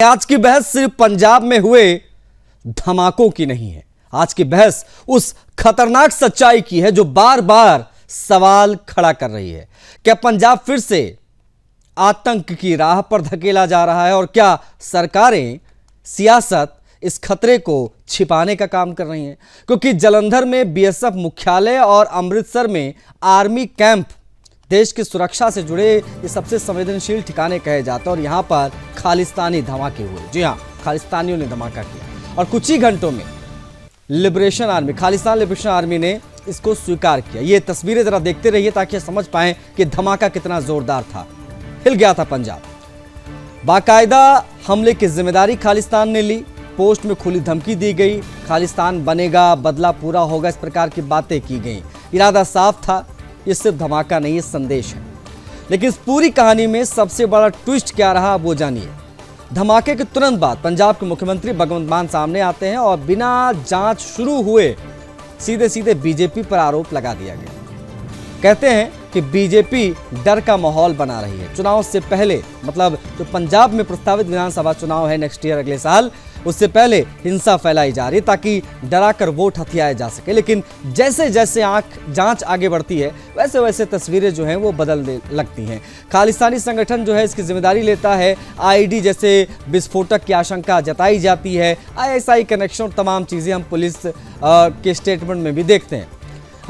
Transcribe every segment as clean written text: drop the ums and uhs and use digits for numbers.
आज की बहस सिर्फ पंजाब में हुए धमाकों की नहीं है। आज की बहस उस खतरनाक सच्चाई की है जो बार बार सवाल खड़ा कर रही है। क्या पंजाब फिर से आतंक की राह पर धकेला जा रहा है और क्या सरकारें, सियासत इस खतरे को छिपाने का काम कर रही हैं? क्योंकि जालंधर में बीएसएफ मुख्यालय और अमृतसर में आर्मी कैंप देश की सुरक्षा से जुड़े ये सबसे संवेदनशील ठिकाने कहे जाते हैं और यहां पर खालिस्तानी धमाके हुए। जी हां, खालिस्तानियों ने धमाका किया और कुछ ही घंटों में खालिस्तान लिबरेशन आर्मी ने इसको स्वीकार किया। ये तस्वीरें जरा देखते रहिए ताकि समझ पाएं कि धमाका कितना जोरदार था। हिल गया था पंजाब। बाकायदा हमले की जिम्मेदारी खालिस्तान ने ली। पोस्ट में खुली धमकी दी गई, खालिस्तान बनेगा, बदला पूरा होगा, इस प्रकार की बातें की गई। इरादा साफ था, ये सिर्फ धमाका नहीं, ये संदेश है। लेकिन इस पूरी कहानी में सबसे बड़ा ट्विस्ट क्या रहा वो जानिए। धमाके के तुरंत बाद पंजाब के मुख्यमंत्री भगवंत मान सामने आते हैं और बिना जांच शुरू हुए सीधे सीधे बीजेपी पर आरोप लगा दिया गया। कहते हैं कि बीजेपी डर का माहौल बना रही है। चुनाव से पहले, मतलब जो पंजाब में प्रस्तावित विधानसभा चुनाव है नेक्स्ट ईयर, अगले साल, उससे पहले हिंसा फैलाई जा रही है ताकि डराकर वोट हथियाए जा सके। लेकिन जैसे जैसे जांच आगे बढ़ती है वैसे वैसे तस्वीरें जो हैं वो बदलने लगती हैं। खालिस्तानी संगठन जो है इसकी जिम्मेदारी लेता है। आईडी जैसे विस्फोटक की आशंका जताई जाती है। आईएसआई कनेक्शन और तमाम चीज़ें हम पुलिस के स्टेटमेंट में भी देखते हैं।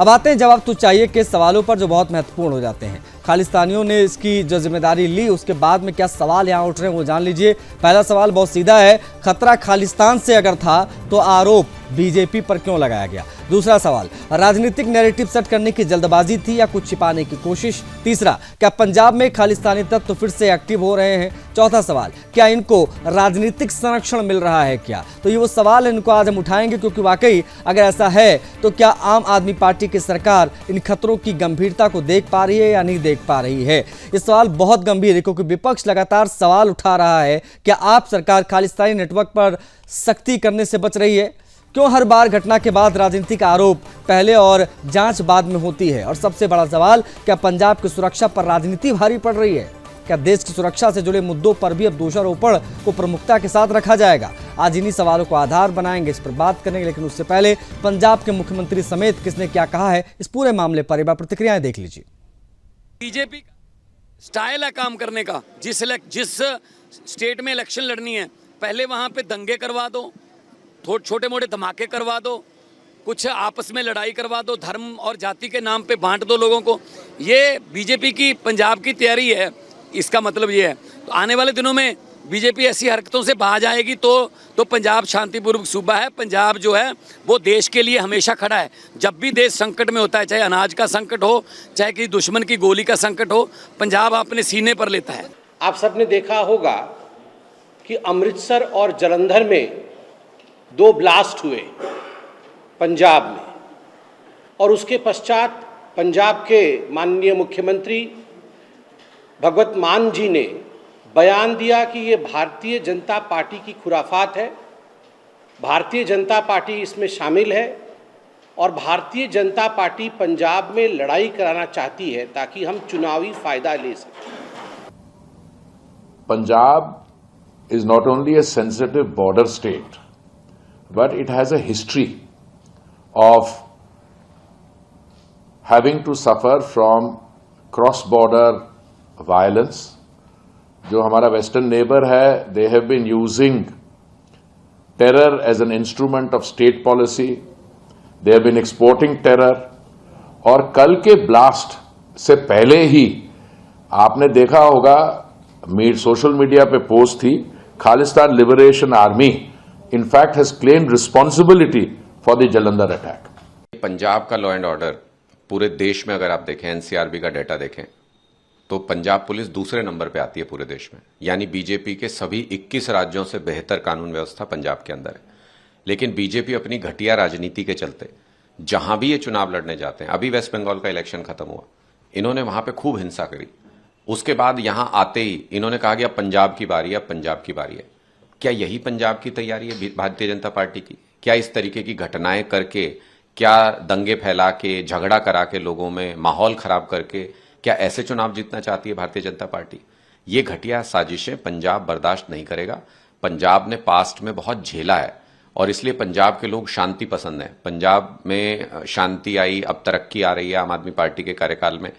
अब आते हैं जवाब तो चाहिए के सवालों पर जो बहुत महत्वपूर्ण हो जाते हैं। खालिस्तानियों ने इसकी जो जिम्मेदारी ली उसके बाद में क्या सवाल यहाँ उठ रहे हैं वो जान लीजिए। पहला सवाल बहुत सीधा है, खतरा खालिस्तान से अगर था तो आरोप बीजेपी पर क्यों लगाया गया? दूसरा सवाल, राजनीतिक नैरेटिव सेट करने की जल्दबाजी थी या कुछ छिपाने की कोशिश? तीसरा, क्या पंजाब में खालिस्तानी तत्व फिर से एक्टिव हो रहे हैं? चौथा सवाल, क्या इनको राजनीतिक संरक्षण मिल रहा है क्या? तो ये वो सवाल है, इनको आज हम उठाएंगे क्योंकि वाकई अगर ऐसा है तो क्या आम आदमी पार्टी की सरकार इन खतरों की गंभीरता को देख पा रही है या नहीं देख पा रही है? ये सवाल बहुत गंभीर है क्योंकि विपक्ष लगातार सवाल उठा रहा है, क्या आप सरकार खालिस्तानी नेटवर्क पर सख्ती करने से बच रही है? क्यों हर बार घटना के बाद राजनीतिक आरोप पहले और जांच बाद में होती है? और सबसे बड़ा सवाल, क्या पंजाब की सुरक्षा पर राजनीति भारी पड़ रही है? क्या देश की सुरक्षा से जुड़े मुद्दों पर भी अब दोषारोपण को प्रमुखता के साथ रखा जाएगा? आज इन्हीं सवालों को आधार बनाएंगे, इस पर बात करेंगे। लेकिन उससे पहले पंजाब के मुख्यमंत्री समेत किसने क्या कहा है इस पूरे मामले पर, एक बार प्रतिक्रियाएं देख लीजिए। बीजेपी स्टाइल है काम करने का। जिस स्टेट में इलेक्शन लड़नी है पहले वहां पे दंगे करवा दो, छोटे मोटे धमाके करवा दो, कुछ आपस में लड़ाई करवा दो, धर्म और जाति के नाम पे बांट दो लोगों को। ये बीजेपी की पंजाब की तैयारी है। इसका मतलब ये है तो आने वाले दिनों में बीजेपी ऐसी हरकतों से बाहर जाएगी तो पंजाब शांतिपूर्वक सूबा है। पंजाब जो है वो देश के लिए हमेशा खड़ा है। जब भी देश संकट में होता है, चाहे अनाज का संकट हो, चाहे किसी दुश्मन की गोली का संकट हो, पंजाब अपने सीने पर लेता है। आप सबने देखा होगा कि अमृतसर और जालंधर में 2 ब्लास्ट हुए पंजाब में, और उसके पश्चात पंजाब के माननीय मुख्यमंत्री भगवंत मान जी ने बयान दिया कि ये भारतीय जनता पार्टी की खुराफात है, भारतीय जनता पार्टी इसमें शामिल है और भारतीय जनता पार्टी पंजाब में लड़ाई कराना चाहती है ताकि हम चुनावी फायदा ले सकें। Punjab is not only a sensitive border state, but it has a history of having to suffer from cross-border violence. जो हमारा वेस्टर्न नेबर है, they have been using terror as an instrument of state policy. They have been exporting terror. और कल के blast से पहले ही आपने देखा होगा, सोशल मीडिया पे पोस्ट थी, Khalistan liberation army in fact has claimed responsibility for the Jalandhar attack. Punjab का लॉ एंड ऑर्डर पूरे देश में अगर आप देखें, एनसीआरबी का डेटा देखें, तो पंजाब पुलिस दूसरे नंबर पे आती है पूरे देश में। यानी बीजेपी के सभी 21 राज्यों से बेहतर कानून व्यवस्था पंजाब के अंदर है। लेकिन बीजेपी अपनी घटिया राजनीति के चलते जहां भी ये चुनाव लड़ने जाते हैं, अभी वेस्ट बंगाल का इलेक्शन खत्म हुआ, इन्होंने वहां पे खूब हिंसा करी। उसके बाद यहां आते ही इन्होंने कहा कि अब पंजाब की बारी है, अब पंजाब की बारी है। क्या यही पंजाब की तैयारी है भारतीय जनता पार्टी की? क्या इस तरीके की घटनाएं करके, क्या दंगे फैला के, झगड़ा करा के, लोगों में माहौल खराब करके, क्या ऐसे चुनाव जीतना चाहती है भारतीय जनता पार्टी? ये घटिया साजिशें पंजाब बर्दाश्त नहीं करेगा। पंजाब ने पास्ट में बहुत झेला है और इसलिए पंजाब के लोग शांति पसंद हैं। पंजाब में शांति आई, अब तरक्की आ रही है आम आदमी पार्टी के कार्यकाल में।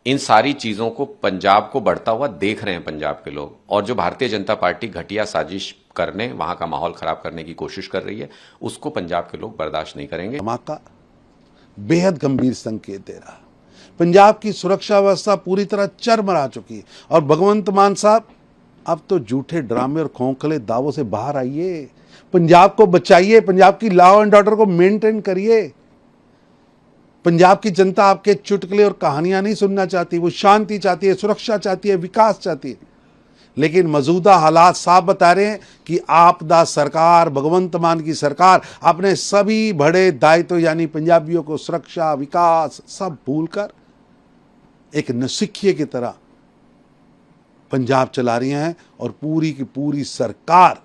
इन सारी चीजों को पंजाब को बढ़ता हुआ देख रहे हैं पंजाब के लोग, और जो भारतीय जनता पार्टी घटिया साजिश करने, वहां का माहौल खराब करने की कोशिश कर रही है, उसको पंजाब के लोग बर्दाश्त नहीं करेंगे। धमाका बेहद गंभीर संकेत दे रहा। पंजाब की सुरक्षा व्यवस्था पूरी तरह चरमरा चुकी है और भगवंत मान साहब, अब तो झूठे ड्रामे और खोखले दावों से बाहर आइए, पंजाब को बचाइए, पंजाब की लॉ एंड ऑर्डर को मेंटेन करिए। पंजाब की जनता आपके चुटकुले और कहानियां नहीं सुनना चाहती, वो शांति चाहती है, सुरक्षा चाहती है, विकास चाहती है। लेकिन मौजूदा हालात साफ बता रहे हैं कि आपदा सरकार, भगवंत मान की सरकार अपने सभी बड़े दायित्व यानी पंजाबियों को सुरक्षा, विकास सब भूलकर एक नसिखिए की तरह पंजाब चला रही हैं। और पूरी की पूरी सरकार,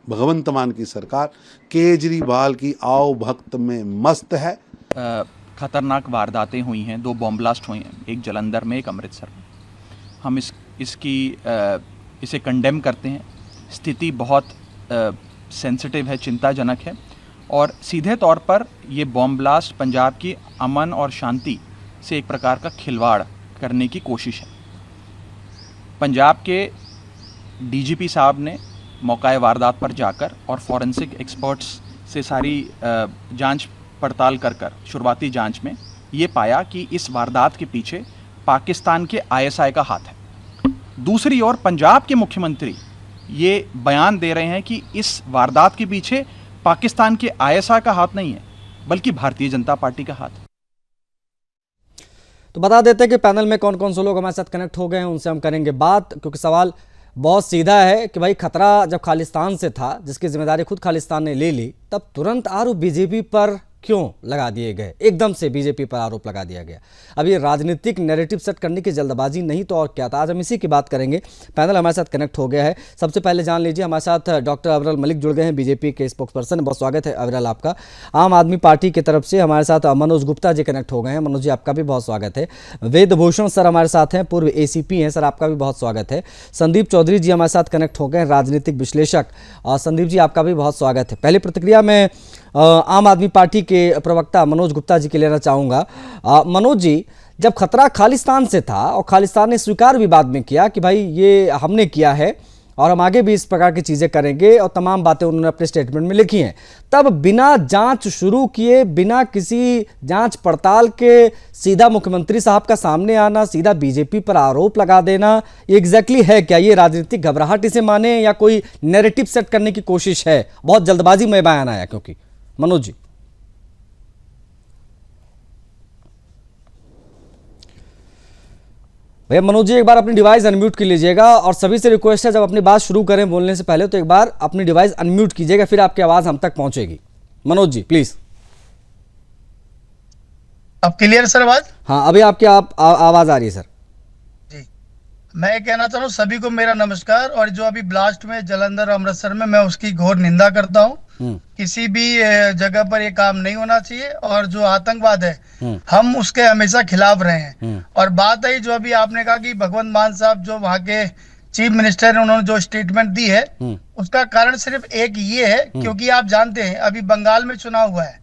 भगवंत मान की सरकार, केजरीवाल की आओ भक्त में मस्त है। खतरनाक वारदातें हुई हैं, 2 बॉम्ब ब्लास्ट हुए हैं, एक जलंधर में, एक अमृतसर में। हम इसे कंडेम करते हैं। स्थिति बहुत सेंसिटिव है, चिंताजनक है, और सीधे तौर पर ये बॉम्ब ब्लास्ट पंजाब की अमन और शांति से एक प्रकार का खिलवाड़ करने की कोशिश है। पंजाब के डीजीपी साहब ने मौका वारदात पर जाकर और फॉरेंसिक एक्सपर्ट्स से सारी जांच पड़ताल कर शुरुआती जांच में ये पाया कि इस वारदात के पीछे पाकिस्तान के आईएसआई का हाथ है। दूसरी ओर पंजाब के मुख्यमंत्री ये बयान दे रहे हैं कि इस वारदात के पीछे पाकिस्तान के आईएसआई का हाथ नहीं है, बल्कि भारतीय जनता पार्टी का हाथ है। तो बता देते हैं कि पैनल में कौन कौन से लोग हमारे साथ कनेक्ट हो गए हैं, उनसे हम करेंगे बात, क्योंकि सवाल बहुत सीधा है कि भाई खतरा जब खालिस्तान से था, जिसकी जिम्मेदारी खुद खालिस्तान ने ले ली, तब तुरंत आरोप बीजेपी पर क्यों लगा दिए गए? एकदम से बीजेपी पर आरोप लगा दिया गया। अब ये राजनीतिक नैरेटिव सेट करने की जल्दबाजी नहीं तो और क्या था? आज हम इसी की बात करेंगे। पैनल हमारे साथ कनेक्ट हो गया है। सबसे पहले जान लीजिए, हमारे साथ डॉक्टर अविरल मलिक जुड़ गए हैं, बीजेपी के स्पोक्स पर्सन। बहुत स्वागत है अविरल आपका। आम आदमी पार्टी की तरफ से हमारे साथ मनोज गुप्ता जी कनेक्ट हो गए हैं। मनोज जी, आपका भी बहुत स्वागत है। वेद भूषण सर हमारे साथ हैं, पूर्व एसीपी हैं, सर आपका भी बहुत स्वागत है। संदीप चौधरी जी हमारे साथ कनेक्ट हो गए हैं, राजनीतिक विश्लेषक, और संदीप जी आपका भी बहुत स्वागत है। पहली प्रतिक्रिया मैं आम आदमी पार्टी के प्रवक्ता मनोज गुप्ता जी के लेना चाहूँगा। मनोज जी, जब खतरा खालिस्तान से था और खालिस्तान ने स्वीकार भी बाद में किया कि भाई ये हमने किया है और हम आगे भी इस प्रकार की चीज़ें करेंगे, और तमाम बातें उन्होंने अपने स्टेटमेंट में लिखी हैं, तब बिना जांच शुरू किए, बिना किसी जांच पड़ताल के सीधा मुख्यमंत्री साहब का सामने आना, सीधा बीजेपी पर आरोप लगा देना, ये एग्जैक्टली है क्या? ये राजनीतिक घबराहट इसे माने या कोई नैरेटिव सेट करने की कोशिश है? बहुत जल्दबाजी में बयान आया क्योंकि। मनोज जी, भैया मनोज जी एक बार अपनी डिवाइस अनम्यूट कर लीजिएगा, और सभी से रिक्वेस्ट है जब अपनी बात शुरू करें बोलने से पहले तो एक बार अपनी डिवाइस अनम्यूट कीजिएगा, फिर आपकी आवाज हम तक पहुंचेगी। मनोज जी प्लीज। अब क्लियर सर आवाज? हाँ, अभी आपकी आवाज आ रही है सर जी। मैं ये कहना चाह रहा हूँ सभी को मेरा नमस्कार। और जो अभी ब्लास्ट में जलंधर अमृतसर में, मैं उसकी घोर निंदा करता हूँ। किसी भी जगह पर ये काम नहीं होना चाहिए, और जो आतंकवाद है हम उसके हमेशा खिलाफ रहे हैं। और बात आई जो अभी आपने कहा कि भगवंत मान साहब जो वहाँ के चीफ मिनिस्टर है, उन्होंने जो स्टेटमेंट दी है, उसका कारण सिर्फ एक ये है क्योंकि आप जानते हैं अभी बंगाल में चुनाव हुआ है।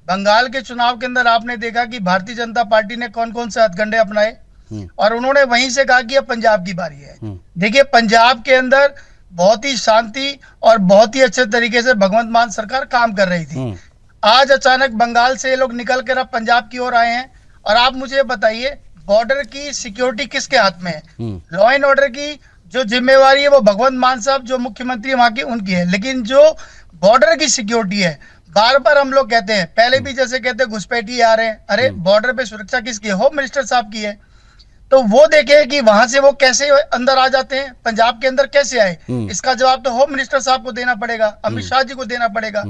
बंगाल के चुनाव के अंदर आपने देखा कि भारतीय जनता पार्टी ने कौन कौन से हथकंडे अपनाए, और उन्होंने वहीं से कहा कि अब पंजाब की बारी है। देखिए, पंजाब के अंदर बहुत ही शांति और बहुत ही अच्छे तरीके से भगवंत मान सरकार काम कर रही थी। आज अचानक बंगाल से ये लोग निकल कर अब पंजाब की ओर आए हैं। और आप मुझे बताइए, बॉर्डर की सिक्योरिटी किसके हाथ में है? लॉ एंड ऑर्डर की जो जिम्मेवारी है वो भगवंत मान साहब जो मुख्यमंत्री वहां की उनकी है, लेकिन जो बॉर्डर की सिक्योरिटी है, बार बार हम लोग कहते हैं, पहले भी जैसे कहते हैं घुसपैठी आ रहे हैं, अरे बॉर्डर पे सुरक्षा किसकी है? होम मिनिस्टर साहब की है। तो वो देखे कि वहां से वो कैसे अंदर आ जाते हैं, पंजाब के अंदर कैसे आए, इसका जवाब तो होम मिनिस्टर साहब को देना पड़ेगा, अमित शाह जी को देना पड़ेगा।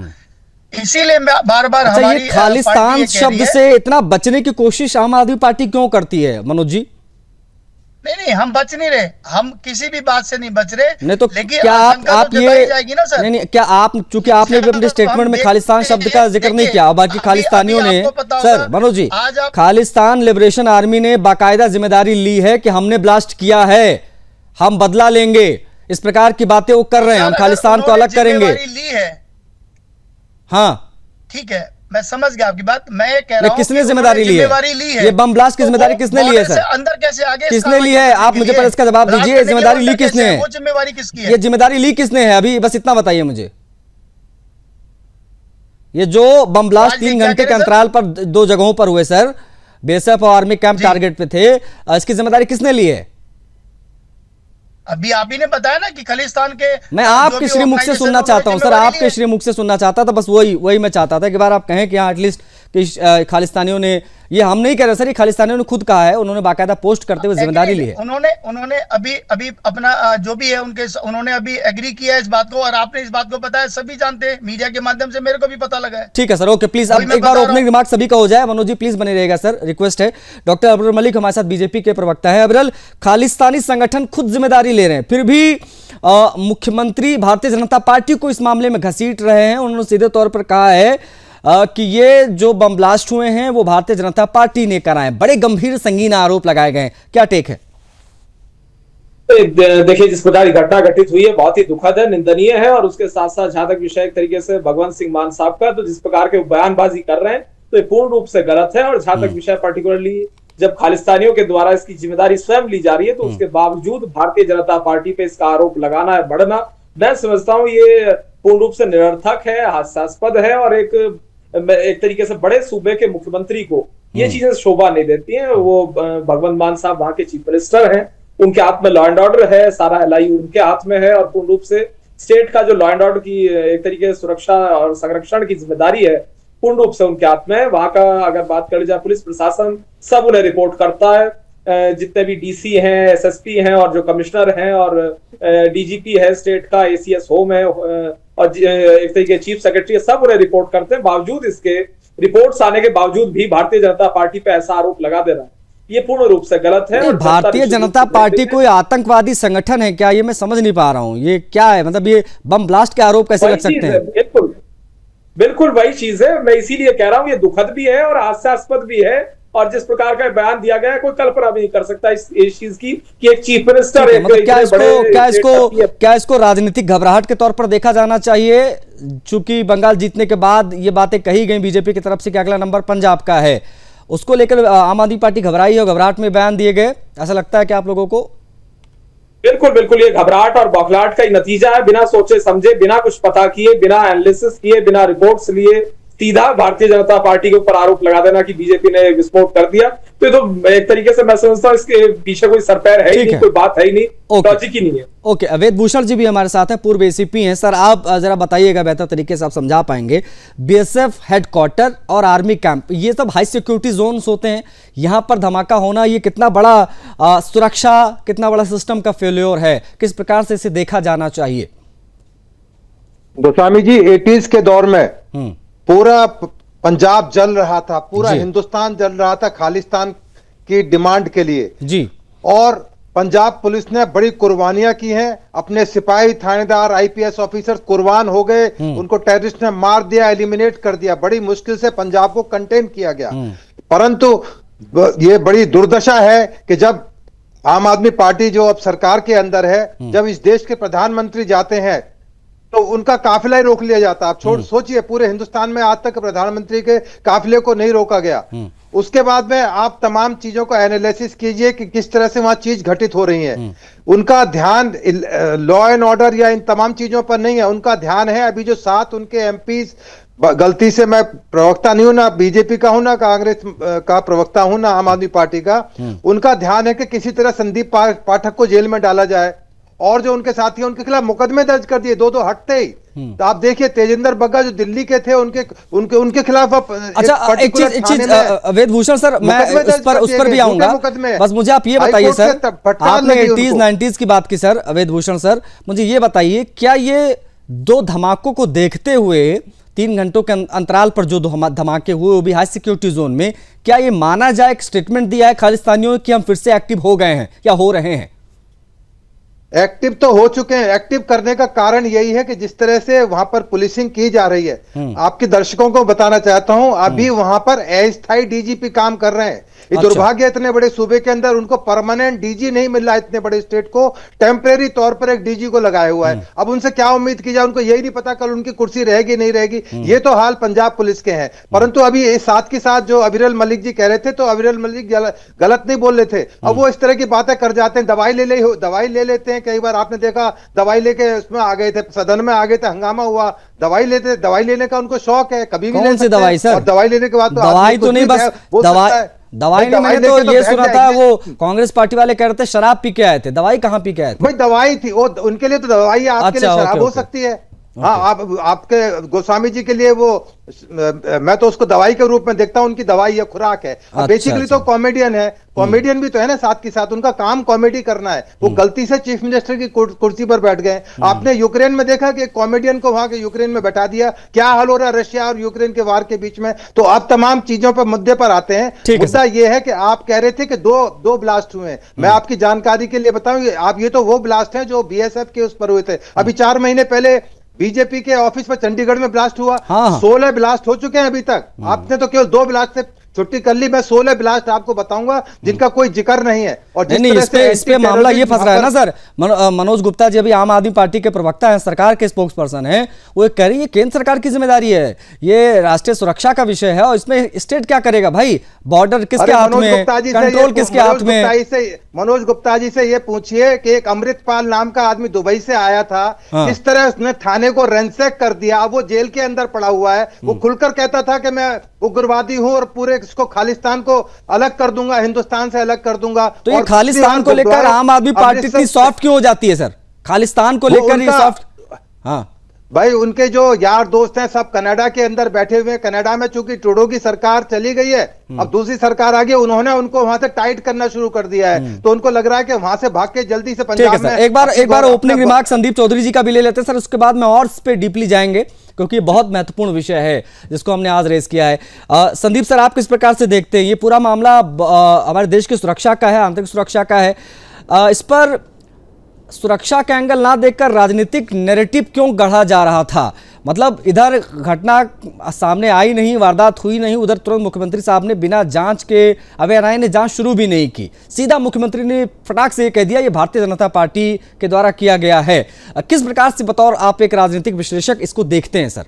इसीलिए बार बार हमारी खालिस्तान शब्द से इतना बचने की कोशिश आम आदमी पार्टी क्यों करती है मनोज जी? नहीं, हम बच नहीं रहे, हम किसी भी बात से नहीं बच रहे। नहीं तो लेकिन क्या आप ये जाएगी ना सर? नहीं, क्या आप, चूंकि आपने भी अपने स्टेटमेंट में खालिस्तान शब्द का जिक्र नहीं किया, बाकी खालिस्तानियों ने, sir Manoj ji, Khalistan liberation army ने बाकायदा जिम्मेदारी ली है कि हमने ब्लास्ट किया है, हम बदला लेंगे, इस प्रकार की बातें वो कर रहे हैं, हम खालिस्तान को अलग करेंगे। ली है, हाँ ठीक है, मैं समझ गया आपकी बात। मैं ये कह रहा हूं किसने कि जिम्मेदारी ली है? ये बम ब्लास्ट की जिम्मेदारी किसने ली है सर? अंदर कैसे आगे किसने ली है? आप मुझे पर इसका जवाब दीजिए, जिम्मेदारी ली किसने है? वो जिम्मेदारी किसकी है? ये जिम्मेदारी ली किसने है? अभी बस इतना बताइए मुझे। ये जो बम ब्लास्ट 3 घंटे के अंतराल पर 2 जगहों पर हुए सर, बीएसएफ और आर्मी कैंप टारगेट पे थे, इसकी जिम्मेदारी किसने ली है? अभी आप ही ने बताया ना कि खालिस्तान के, मैं आपके श्रीमुख से सुनना चाहता हूं सर, आपके श्रीमुख से सुनना चाहता था, बस वही मैं चाहता था कि बार आप कहें कि हाँ एटलीस्ट कि खालिस्तानियों ने, ये हम नहीं कह रहे सर, ये खालिस्तानियों ने खुद कहा है, उन्होंने बाकायदा पोस्ट करते हुए जिम्मेदारी ली है। उन्होंने अभी अपना जो भी है उन्होंने अभी एग्री किया है इस बात को, और आपने इस बात को बताया, सभी जानते हैं, मीडिया के माध्यम से मेरे को भी पता लगा है। ठीक है सर, ओके प्लीज अब एक बार ओपनिंग रिमार्क सभी का हो जाए। मनोज जी प्लीज बने रहेगा सर, रिक्वेस्ट है। डॉक्टर अबरल मलिक हमारे साथ बीजेपी के प्रवक्ता है। अबरल, खालिस्तानी संगठन खुद जिम्मेदारी ले रहे हैं, फिर भी मुख्यमंत्री भारतीय जनता पार्टी को इस मामले में घसीट रहे हैं। उन्होंने सीधे तौर पर कहा है कि ये जो बम ब्लास्ट हुए हैं वो भारतीय जनता पार्टी ने कराए। बड़े गंभीर संगीन आरोप लगाए गए हैं, क्या टेक है? देखिए, जिस प्रकार की घटना घटित हुई है बहुत ही दुखद है, निंदनीय है, और उसके साथ साथ जहां तक विषय एक तरीके से भगवंत सिंह मान साहब का, तो जिस प्रकार के बयानबाजी कर रहे हैं तो ये पूर्ण रूप से गलत है। और जहां तक विषय पर्टिकुलरली जब खालिस्तानियों के द्वारा इसकी जिम्मेदारी स्वयं ली जा रही है, तो उसके बावजूद भारतीय जनता पार्टी पे इसका आरोप लगाना है, बढ़ना, मैं समझता हूँ ये पूर्ण रूप से निरर्थक है, हास्यास्पद है, और एक तरीके से बड़े सूबे के मुख्यमंत्री को ये चीजें शोभा नहीं देती हैं। वो भगवंत मान साहब वहां के चीफ मिनिस्टर हैं, उनके हाथ में लॉ एंड ऑर्डर है, सारा एलआई उनके हाथ में है, और पूर्ण रूप से स्टेट का जो लॉ एंड ऑर्डर की एक तरीके से सुरक्षा और संरक्षण की जिम्मेदारी है पूर्ण रूप से उनके हाथ में है। वहां का अगर बात करी जाए, पुलिस प्रशासन सब उन्हें रिपोर्ट करता है, जितने भी डीसी हैं, एसएसपी हैं, और जो कमिश्नर हैं, और डीजीपी है स्टेट का, एसीएस होम है, और एक तरीके चीफ सेक्रेटरी, सब उन्हें रिपोर्ट करते हैं। बावजूद इसके, रिपोर्ट्स आने के बावजूद भी भारतीय जनता पार्टी पे ऐसा आरोप लगा दे रहा है, ये पूर्ण रूप से गलत है। भारतीय जनता पार्टी कोई आतंकवादी संगठन है क्या? ये मैं समझ नहीं पा रहा हूँ, ये क्या है? मतलब ये बम ब्लास्ट के आरोप कैसे लग सकते हैं? बिल्कुल वही चीज है, मैं इसीलिए कह रहा हूँ ये दुखद भी है और हास्यास्पद भी है। और जिस प्रकार का बयान दिया गया है, कोई कल्पना भी नहीं कर सकता इस चीज की कि एक चीफ मिनिस्टर मतलब क्या इसको राजनीतिक घबराहट के तौर पर देखा जाना चाहिए? चूंकि बंगाल जीतने के बाद ये बातें कही गई बीजेपी की तरफ से कि अगला नंबर पंजाब का है, उसको लेकर आम आदमी पार्टी घबराई और घबराहट में बयान दिए गए, ऐसा लगता है कि आप लोगों को? बिल्कुल ये घबराहट और बौखलाहट का ही नतीजा है। बिना सोचे समझे, बिना कुछ पता किए, बिना एनालिसिस किए, बिना रिपोर्ट्स लिए सीधा भारतीय जनता पार्टी के ऊपर आरोप लगा देना कि बीजेपी ने विस्फोट कर दिया, तो ये तो एक तरीके से मैं समझता हूँ इसके पीछे कोई सरपैर है ही नहीं, कोई बात है ही नहीं, लॉजिक ही नहीं है। ओके, अवैध भूषण जी भी हमारे साथ हैं, पूर्व एसीपी हैं। सर आप जरा बताइएगा, बेहतर तरीके से आप समझा पाएंगे, बीएसएफ हेडक्वार्टर और आर्मी कैंप ये सब हाई सिक्योरिटी जोन्स होते हैं, यहाँ पर धमाका होना ये कितना बड़ा सुरक्षा, कितना बड़ा सिस्टम का फेल्योर है, किस प्रकार से इसे देखा जाना चाहिए? गोस्वामी जी, 80s के दौर में पूरा पंजाब जल रहा था, पूरा हिंदुस्तान जल रहा था खालिस्तान की डिमांड के लिए जी, और पंजाब पुलिस ने बड़ी कुर्बानियां की हैं, अपने सिपाही, थानेदार, आईपीएस ऑफिसर कुर्बान हो गए, उनको टेररिस्ट ने मार दिया, एलिमिनेट कर दिया, बड़ी मुश्किल से पंजाब को कंटेन किया गया। परंतु ये बड़ी दुर्दशा है कि जब आम आदमी पार्टी जो अब सरकार के अंदर है, जब इस देश के प्रधानमंत्री जाते हैं तो उनका काफिला ही रोक लिया जाता। आप सोचिए, पूरे हिंदुस्तान में आज तक प्रधानमंत्री के काफिले को नहीं रोका गया। उसके बाद में आप तमाम चीजों का एनालिसिस कीजिए कि किस तरह से वहां चीज घटित हो रही है। उनका ध्यान लॉ एंड ऑर्डर या इन तमाम चीजों पर नहीं है, उनका ध्यान है अभी जो 7 उनके एमपीज, गलती से मैं प्रवक्ता नहीं हूं, ना बीजेपी का हूं, ना कांग्रेस का प्रवक्ता हूं, ना आम आदमी पार्टी का, उनका ध्यान है कि किसी तरह संदीप पाठक को जेल में डाला जाए, और जो उनके साथी हैं उनके खिलाफ मुकदमे दर्ज कर दिए, 2 हटते ही। तो आप देखिए, तेजिंदर बग्गा जो दिल्ली के थे, उनके खिलाफ अच्छा, एक चीज अवैध भूषण सर, मैं उस पर भी आऊंगा, बस मुझे आप ये बताइए सर, आपने 80s 90s की बात की सर, अवैध भूषण सर, मुझे ये बताइए, क्या ये 2 धमाकों को देखते हुए 3 घंटों के अंतराल पर जो धमाके हुए वो भी हाई सिक्योरिटी जोन में, क्या ये माना जाए, एक स्टेटमेंट दिया है खालिस्तानियों कि हम फिर से एक्टिव हो गए हैं या हो रहे हैं? एक्टिव तो हो चुके हैं। एक्टिव करने का कारण यही है कि जिस तरह से वहां पर पुलिसिंग की जा रही है, आपके दर्शकों को बताना चाहता हूं, अभी वहां पर अस्थायी डीजीपी काम कर रहे हैं। ये दुर्भाग्य इतने बड़े सूबे के अंदर उनको परमानेंट डीजी नहीं मिल रहा, इतने बड़े स्टेट को टेम्परेरी तौर पर एक डीजी को लगाया हुआ है। अब उनसे क्या उम्मीद की जाए, उनको यही नहीं पता कल उनकी कुर्सी रहेगी नहीं रहेगी। ये तो हाल पंजाब पुलिस के हैं। परंतु अभी साथ के साथ जो अविरल मलिक जी कह रहे थे, तो अविरल मलिक गलत नहीं बोल रहे थे। अब वो इस तरह की बातें कर जाते हैं, दवाई ले लेते हैं। कई बार आपने देखा दवाई लेके उसमें आ गए थे, सदन में आ गए थे, हंगामा हुआ। दवाई लेने का उनको शौक है, कभी भी कौन सी दवाई सर? और दवाई लेने के बाद दवाई तो नहीं, बस दवाई नहीं। मैंने तो ये सुना था वो कांग्रेस पार्टी वाले कह रहे थे शराब पी के आए थे। दवाई कहाँ पी के आए थे? भाई दवाई थी वो, उनके लिए तो दवाई है, आपके लिए शराब हो सकती है। हाँ, आपके गोस्वामी जी के लिए वो मैं तो उसको दवाई के रूप में देखता हूं, उनकी दवाई है, खुराक है। बेसिकली तो कॉमेडियन है, कॉमेडियन भी तो है ना साथ के साथ, उनका काम कॉमेडी करना है। वो गलती से चीफ मिनिस्टर की कुर्सी पर बैठ गए। आपने यूक्रेन में देखा कि कॉमेडियन को वहां के यूक्रेन में बैठा दिया, क्या हाल हो रहा है रशिया और यूक्रेन के वार के बीच में। तो अब तमाम चीजों पर मुद्दे पर आते हैं। मुद्दा यह है कि आप कह रहे थे कि दो ब्लास्ट हुए। मैं आपकी जानकारी के लिए बताऊं, आप ये तो वो ब्लास्ट है जो बीएसएफ के उस पर हुए थे। अभी 4 महीने पहले बीजेपी के ऑफिस पर चंडीगढ़ में ब्लास्ट हुआ। 16 ब्लास्ट हो चुके हैं अभी तक। आपने तो केवल 2 ब्लास्ट से छुट्टी कर ली। मैं 16 ब्लास्ट आपको बताऊंगा जिनका कोई जिक्र नहीं है। और नहीं, इस पे मामला ये फंस रहा है ना सर। मनोज गुप्ता जी अभी आम आदमी पार्टी के प्रवक्ता हैं, सरकार के स्पोक्स पर्सन हैं, वो कह रही है केंद्र सरकार की जिम्मेदारी है, ये राष्ट्रीय सुरक्षा का विषय है और इसमें स्टेट क्या करेगा भाई? बॉर्डर किसके हाथ में है, कंट्रोल किसके हाथ में है? मनोज गुप्ता जी से ये पूछिए कि एक अमृतपाल नाम का आदमी दुबई से आया था, किस तरह उसने थाने को रैंसैक कर दिया। अब वो जेल के अंदर पड़ा हुआ है। वो खुलकर कहता था कि मैं उग्रवादी हूं और पूरे इसको खालिस्तान को अलग कर दूंगा, हिंदुस्तान से अलग कर दूंगा। तो ये खालिस्तान को लेकर आम आदमी पार्टी इतनी सॉफ्ट क्यों हो जाती है सर? खालिस्तान को लेकर ये सॉफ्ट? हाँ भाई, उनके जो यार दोस्त हैं सब कनाडा के अंदर बैठे हुए हैं। कनाडा में चूंकि ट्रूडो की सरकार चली गई है, अब दूसरी सरकार आ गई, उन्होंने उनको वहां से टाइट करना शुरू कर दिया है। तो उनको लग रहा है कि वहां से भाग के जल्दी से पंजाब में। एक बार ओपनिंग रिमार्क संदीप चौधरी जी का भी ले लेते हैं सर, उसके बाद में और इस पे डीपली जाएंगे क्योंकि बहुत महत्वपूर्ण विषय है जिसको हमने आज रेस किया है। संदीप सर, आप किस प्रकार से देखते हैं ये पूरा मामला? हमारे देश की सुरक्षा का है, आंतरिक सुरक्षा का है। इस पर सुरक्षा का एंगल ना देखकर राजनीतिक नैरेटिव क्यों गढ़ा जा रहा था? मतलब इधर घटना सामने आई नहीं, वारदात हुई नहीं, उधर तुरंत मुख्यमंत्री साहब ने बिना जांच के, अब एनआईए ने जांच शुरू भी नहीं की, सीधा मुख्यमंत्री ने फटाक से ये कह दिया ये भारतीय जनता पार्टी के द्वारा किया गया है। किस प्रकार से बतौर आप एक राजनीतिक विश्लेषक इसको देखते हैं सर?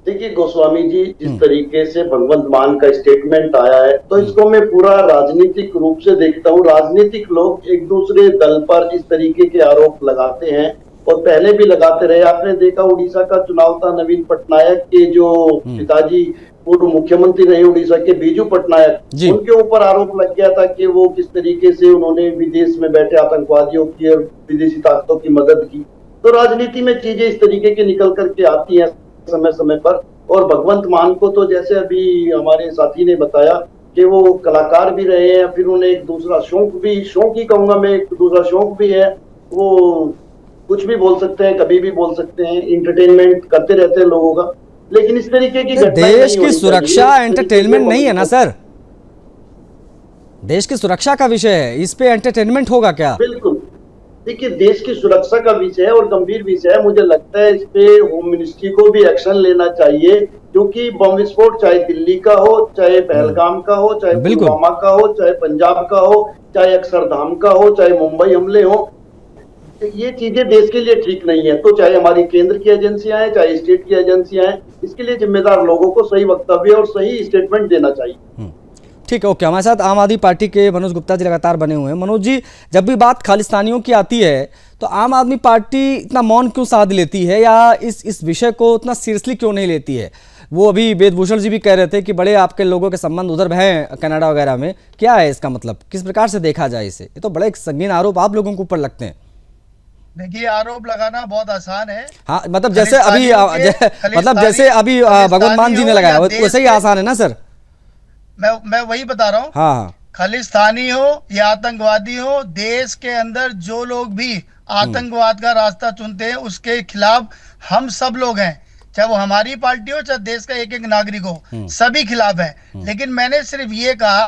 देखिए गोस्वामी जी, जिस तरीके से भगवंत मान का स्टेटमेंट आया है, तो इसको मैं पूरा राजनीतिक रूप से देखता हूँ। राजनीतिक लोग एक दूसरे दल पर इस तरीके के आरोप लगाते हैं और पहले भी लगाते रहे। आपने देखा उड़ीसा का चुनाव था, नवीन पटनायक के जो पिताजी पूर्व मुख्यमंत्री रहे उड़ीसा के, बीजू पटनायक, उनके ऊपर आरोप लग गया था कि वो किस तरीके से उन्होंने विदेश में बैठे आतंकवादियों की और विदेशी ताकतों की मदद की। तो राजनीति में चीजें इस तरीके की निकल करके आती है समय समय पर। और भगवंत मान को तो जैसे अभी हमारे साथी ने बताया कि वो कलाकार भी रहे हैं, फिर उन्हें एक दूसरा शौक ही कहूंगा मैं, एक दूसरा शौक भी है, वो कुछ भी बोल सकते हैं, कभी भी बोल सकते हैं, इंटरटेनमेंट करते रहते हैं लोगों का। लेकिन इस तरीके की देश की सुरक्षा एंटरटेनमेंट नहीं है ना सर, देश की सुरक्षा का विषय है, इस पे एंटरटेनमेंट होगा क्या? बिल्कुल, देखिए देश की सुरक्षा का विषय है और गंभीर विषय है। मुझे लगता है इस पे होम मिनिस्ट्री को भी एक्शन लेना चाहिए, क्योंकि बम विस्फोट चाहे दिल्ली का हो, चाहे पहलगाम का हो, चाहे पुलवामा का हो, चाहे पंजाब का हो, चाहे अक्षरधाम का हो, चाहे मुंबई हमले हो, ये चीजें देश के लिए ठीक नहीं है। तो चाहे हमारी केंद्र की एजेंसियां हैं, चाहे स्टेट की एजेंसियां हैं, इसके लिए जिम्मेदार लोगों को सही वक्तव्य और सही स्टेटमेंट देना चाहिए। ठीक है, ओके। हमारे साथ आम आदमी पार्टी के मनोज गुप्ता जी लगातार बने हुए हैं। मनोज जी, जब भी बात खालिस्तानियों की आती है तो आम आदमी पार्टी इतना मौन क्यों साध लेती है, या इस विषय को उतना सीरियसली क्यों नहीं लेती है? वो अभी वेदभूषण जी भी कह रहे थे कि बड़े आपके लोगों के संबंध उधर हैं कनाडा वगैरह में, क्या है इसका मतलब? किस प्रकार से देखा जाए इसे? ये तो बड़े संगीन आरोप आप लोगों के ऊपर लगते हैं। देखिए, आरोप लगाना बहुत आसान है। हाँ, मतलब जैसे अभी भगवंत मान जी ने लगाया वैसे ही आसान है ना सर? मैं वही बता रहा हूँ। हाँ, खालिस्तानी हो या आतंकवादी हो, देश के अंदर जो लोग भी आतंकवाद का रास्ता चुनते हैं उसके खिलाफ हम सब लोग हैं, चाहे वो हमारी पार्टी हो, चाहे देश का एक एक नागरिक हो, सभी खिलाफ है। लेकिन मैंने सिर्फ ये कहा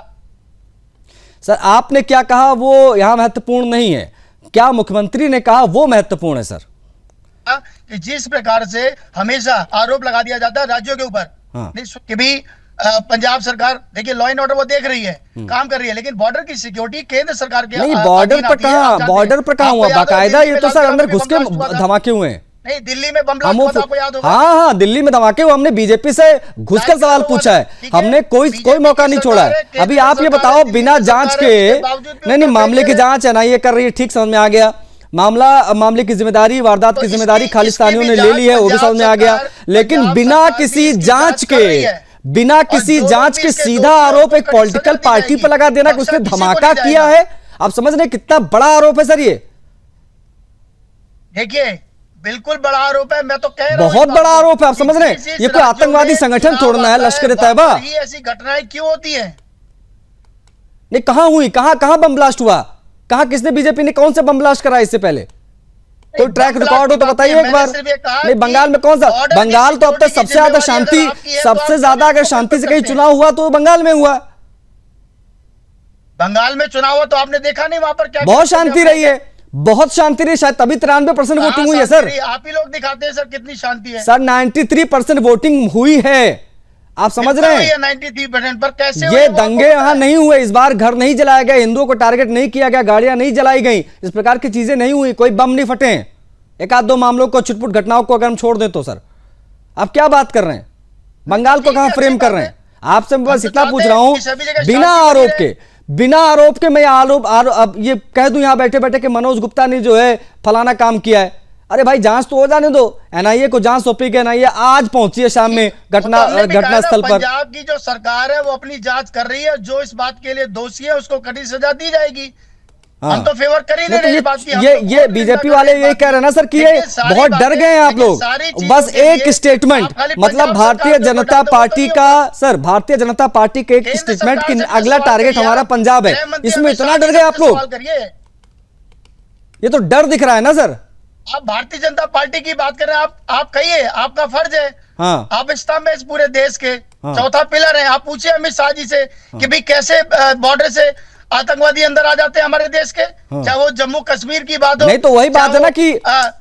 सर, आपने क्या कहा वो यहाँ महत्वपूर्ण नहीं है, क्या मुख्यमंत्री ने कहा वो महत्वपूर्ण है सर। कि जिस प्रकार से हमेशा आरोप लगा दिया जाता है राज्यों के ऊपर, कि भी पंजाब सरकार देखिए लॉ एंड ऑर्डर वो देख रही है, काम कर रही है, लेकिन बॉर्डर की सिक्योरिटी केंद्र सरकार के नहीं, बॉर्डर पर कहाँ, बॉर्डर पर कहाँ हुआ बाकायदा? ये तो सर अंदर घुस के धमाके हुए हैं। नहीं, दिल्ली में बम ब्लास्ट हुआ था, आपको याद होगा। हाँ, दिल्ली में धमाके हुए। हमने बीजेपी से घुसकर सवाल पूछा है, हमने कोई मौका नहीं छोड़ा है। अभी आप ये बताओ, बिना जांच के, नहीं मामले की जांच एनआईए कर रही है, ठीक, समझ में आ गया। मामले की जिम्मेदारी, वारदात की जिम्मेदारी खालिस्तानियों ने ले ली है, वो भी समझ में आ गया। लेकिन बिना किसी जांच के सीधा आरोप एक पॉलिटिकल पार्टी पर लगा देना कि उसने धमाका किया है, आप समझ रहे कितना बड़ा आरोप है सर ये? देखिए बिल्कुल बड़ा आरोप है, मैं तो कह रहा हूं बहुत बड़ा आरोप है, आप समझ रहे हैं? ये कोई आतंकवादी संगठन तोड़ना है, लश्कर तैयबा। ऐसी घटनाएं क्यों होती है? नहीं, कहां हुई, कहां बम ब्लास्ट हुआ, कहां, किसने, बीजेपी ने कौन से बम ब्लास्ट कराया इससे पहले? कोई ट्रैक रिकॉर्ड हो तो बताइए एक बार। नहीं, बंगाल में कौन सा, बंगाल तो अब तक सबसे ज्यादा शांति, सबसे ज्यादा अगर शांति से कहीं चुनाव हुआ तो बंगाल में हुआ। बंगाल में चुनाव हुआ तो आपने देखा नहीं वहां पर क्या? बहुत शांति रही है, बहुत शांति रही, शायद तभी 93% वोटिंग हुई है सर। आप ही लोग दिखाते हैं सर कितनी शांति है। सर 93% वोटिंग हुई है, आप समझ रहे हैं? 93% पर कैसे ये दंगे यहां नहीं हुए, इस बार घर नहीं जलाए गए, हिंदुओं को टारगेट नहीं किया गया, गाड़ियां नहीं जलाई गई, इस प्रकार की चीजें नहीं हुई, कोई बम नहीं फटे। एक आध दो मामलों को, छुटपुट घटनाओं को अगर हम छोड़ दें तो सर आप क्या बात कर रहे हैं? बंगाल को कहां फ्रेम कर रहे हैं? आपसे मैं बस इतना पूछ रहा हूं, बिना आरोप के मैं अब ये कह दूं यहां बैठे बैठे कि मनोज गुप्ता ने जो है फलाना काम किया है, अरे भाई जांच तो हो जाने दो। एनआईए को जांच सौंपी गई, एनआईए आज पहुंची है शाम में घटनास्थल पर। पंजाब की जो सरकार है वो अपनी जांच कर रही है, जो इस बात के लिए दोषी है उसको कड़ी सजा दी जाएगी। हम तो फेवर कर ही नहीं रहे इस बात की। ये बीजेपी वाले ये कह रहे हैं ना सर कि ये बहुत डर गए हैं आप लोग। बस एक स्टेटमेंट, मतलब भारतीय जनता पार्टी का, सर भारतीय जनता पार्टी के एक स्टेटमेंट कि अगला टारगेट हमारा पंजाब है, इसमें इतना डर गए आप लोग? ये तो डर दिख रहा है ना सर। आप भारतीय जनता पार्टी की बात कर रहे हैं, आप कहिए, आपका फर्ज है। हाँ। आप स्तंभ है इस पूरे देश के, चौथा पिलर है। आप पूछिए अमित शाह जी से कि भाई कैसे बॉर्डर से आतंकवादी अंदर आ जाते हैं हमारे देश के, चाहे वो जम्मू कश्मीर की बात हो। नहीं तो वही बात है ना कि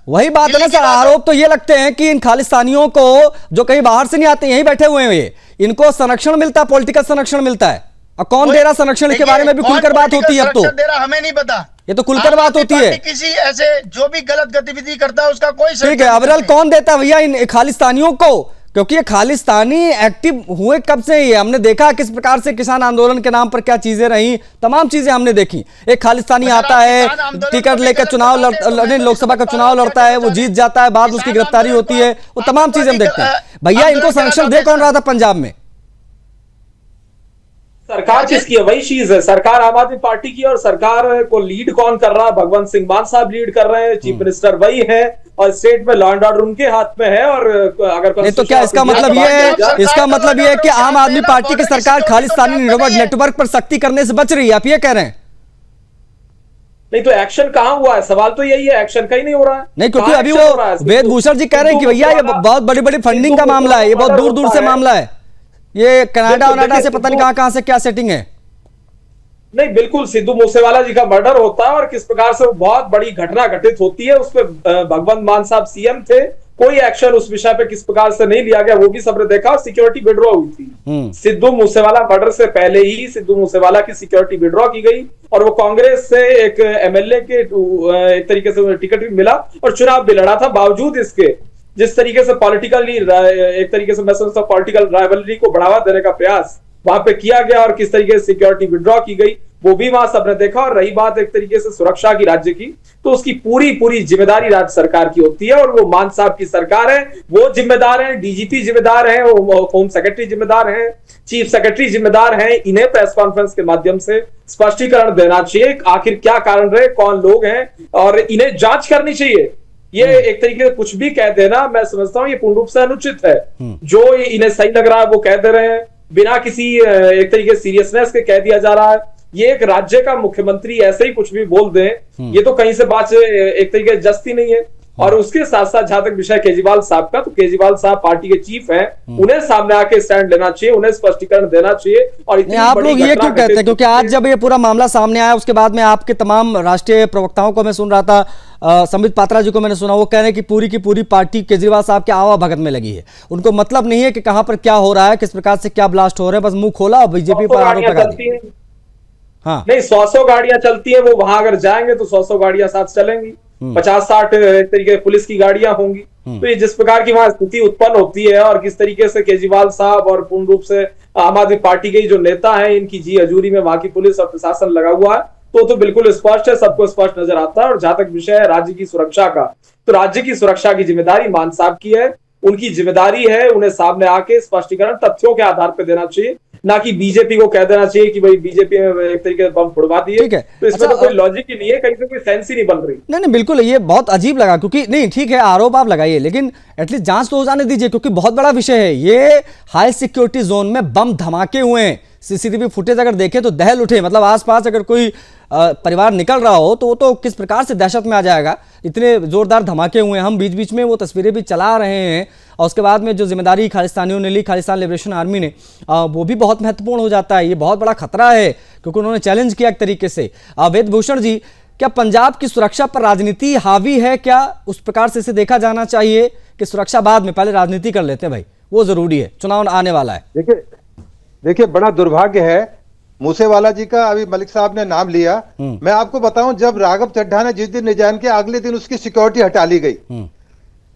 वही बात है ना सर, आरोप तो ये लगते हैं कि इन खालिस्तानियों को जो कहीं बाहर से नहीं आते, यहीं बैठे हुए हैं, इनको संरक्षण मिलता है, पॉलिटिकल संरक्षण मिलता है। और कौन दे रहा संरक्षण के बारे में भी खुलकर बात होती है। अब तो दे रहा हमें नहीं पता, ये तो खुलकर बात होती है। किसी ऐसे जो भी गलत गतिविधि करता है उसका कोई ठीक है, अबरल कौन देता है भैया इन खालिस्तानियों को? क्योंकि ये खालिस्तानी एक्टिव हुए कब से ही, हमने देखा किस प्रकार से किसान आंदोलन के नाम पर क्या चीजें रही, तमाम चीजें हमने देखी। एक खालिस्तानी आता है, टिकट लेकर चुनाव लोकसभा का चुनाव लड़ता है, वो जीत जाता है, बाद उसकी गिरफ्तारी होती है, वो तमाम चीजें हम देखते हैं। भैया इनको संरक्षण दे कौन रहा था पंजाब में? सरकार किसकी है? वही चीज है, सरकार आम आदमी पार्टी की, और सरकार को लीड कौन कर रहा है? भगवंत सिंह मान साहब लीड कर रहे हैं, चीफ मिनिस्टर वही है, और स्टेट में लॉ एंड ऑर्डर उनके हाथ में है। और अगर नहीं तो क्या इसका मतलब ये है, कि आम आदमी पार्टी की सरकार खालिस्तानी नेटवर्क पर सख्ती करने से बच रही है, आप ये कह रहे हैं? नहीं तो एक्शन कहां हुआ है? सवाल तो यही है, एक्शन कहीं नहीं हो रहा है। नहीं, क्योंकि अभी वो वेद भूषण जी कह रहे हैं कि भैया ये बहुत बड़ी बड़ी फंडिंग का मामला है, ये बहुत दूर दूर से मामला है, ये कनाडा से पता नहीं कहां से क्या सेटिंग है। नहीं, बिल्कुल सिद्धू मूसेवाला जी का मर्डर होता है और किस प्रकार से बहुत बड़ी घटना घटित होती है, उसपे भगवंत मान साहब सीएम थे, कोई एक्शन उस विषय पे किस प्रकार से नहीं लिया गया वो भी सबने देखा। और सिक्योरिटी विड्रॉ हुई थी सिद्धू मूसेवाला मर्डर से पहले ही, सिद्धू मूसेवाला की सिक्योरिटी विड्रॉ की गई और वो कांग्रेस से एक एमएलए के एक तरीके से टिकट भी मिला और चुनाव भी लड़ा था। बावजूद इसके जिस तरीके से पॉलिटिकली, एक तरीके से मैं समझता हूं पॉलिटिकल राइवलरी को बढ़ावा देने का प्रयास वहां पे किया गया और किस तरीके से सिक्योरिटी विड्रॉ की गई वो भी वहां सबने देखा। और रही बात एक तरीके से सुरक्षा की राज्य की, तो उसकी पूरी जिम्मेदारी राज्य सरकार की होती है और वो मान साहब की सरकार है, वो जिम्मेदार है, डीजीपी जिम्मेदार है, होम सेक्रेटरी जिम्मेदार है, चीफ सेक्रेटरी जिम्मेदार है। इन्हें प्रेस कॉन्फ्रेंस के माध्यम से स्पष्टीकरण देना चाहिए, आखिर क्या कारण रहे, कौन लोग हैं, और इन्हें जांच करनी चाहिए। ये एक तरीके से कुछ भी कह देना मैं समझता हूं ये पूर्ण रूप से अनुचित है। जो इन्हें सही लग रहा है वो कह दे रहे हैं, बिना किसी एक तरीके सीरियसनेस के कह दिया जा रहा है। ये एक राज्य का मुख्यमंत्री ऐसे ही कुछ भी बोल दे, ये तो कहीं से बात एक तरीके से जस्ती नहीं है। और उसके साथ साथ जहां तक विषय केजरीवाल साहब का, तो केजरीवाल साहब पार्टी के चीफ हैं, उन्हें सामने आके स्टैंड लेना चाहिए, उन्हें स्पष्टीकरण देना चाहिए। और इतनी आप बड़ी लोग ये घटना क्यों कहते हैं? घटित क्योंकि आज जब ये पूरा मामला सामने आया उसके बाद में आपके तमाम राष्ट्रीय प्रवक्ताओं को मैं सुन रहा था, संबित पात्रा जी को मैंने सुना, वो कह रहे हैं कि पूरी की पूरी पार्टी केजरीवाल साहब के आवा भगत में लगी है। उनको मतलब नहीं है कि कहां पर क्या हो रहा है, किस प्रकार से क्या ब्लास्ट हो रहे हैं, बस मुंह खोला और बीजेपी पर आरोप लगा दिया। हाँ नहीं, 100 गाड़ियां चलती है, वो वहां अगर जाएंगे तो 100 गाड़ियां साथ चलेंगी, 50-60 तरीके पुलिस की गाड़ियां होंगी। तो ये जिस प्रकार की वहां स्थिति उत्पन्न होती है और किस तरीके से केजरीवाल साहब और पूर्ण रूप से आम आदमी पार्टी के जो नेता हैं, इनकी जी हजूरी में वहां की पुलिस और प्रशासन लगा हुआ है, तो बिल्कुल स्पष्ट है, सबको स्पष्ट नजर आता है। और जहां तक विषय है राज्य की सुरक्षा का, तो राज्य की सुरक्षा की जिम्मेदारी मान साहब की है, उनकी जिम्मेदारी है, उन्हें सामने आके स्पष्टीकरण तथ्यों के आधार पर देना चाहिए, ना कि बीजेपी को कह देना चाहिए कि भाई बीजेपी में एक तरीके से बम फोड़वा दिए। ठीक है, तो इसमें तो कोई लॉजिक ही नहीं है, कहीं से कोई सेंस ही नहीं बन रही। नहीं, बिल्कुल ये बहुत अजीब लगा, क्योंकि नहीं ठीक है आरोप आप लगाइए, लेकिन एटलीस्ट जांच तो हो जाने दीजिए, क्योंकि बहुत बड़ा विषय है ये। हाई सिक्योरिटी जोन में बम धमाके हुए हैं, सीसीटीवी फुटेज अगर देखें तो दहल उठे, मतलब आसपास अगर कोई परिवार निकल रहा हो तो वो तो किस प्रकार से दहशत में आ जाएगा। इतने जोरदार धमाके हुए हैं, हम बीच बीच में वो तस्वीरें भी चला रहे हैं, और उसके बाद में जो जिम्मेदारी खालिस्तानियों ने ली, खालिस्तान लिबरेशन आर्मी ने, वो भी बहुत महत्वपूर्ण हो जाता है। ये बहुत बड़ा खतरा है, क्योंकि उन्होंने चैलेंज किया एक तरीके से। वेद भूषण जी, क्या पंजाब की सुरक्षा पर राजनीति हावी है? क्या उस प्रकार से इसे देखा जाना चाहिए कि सुरक्षा बाद में, पहले राजनीति कर लेते हैं भाई, वो जरूरी है, चुनाव आने वाला है। देखिए बड़ा दुर्भाग्य है मूसेवाला जी का, अभी मलिक साहब ने नाम लिया। मैं आपको बताऊं, जब राघव चड्ढा ने जिस दिन रिजाइन किया, अगले दिन उसकी सिक्योरिटी हटा ली गई।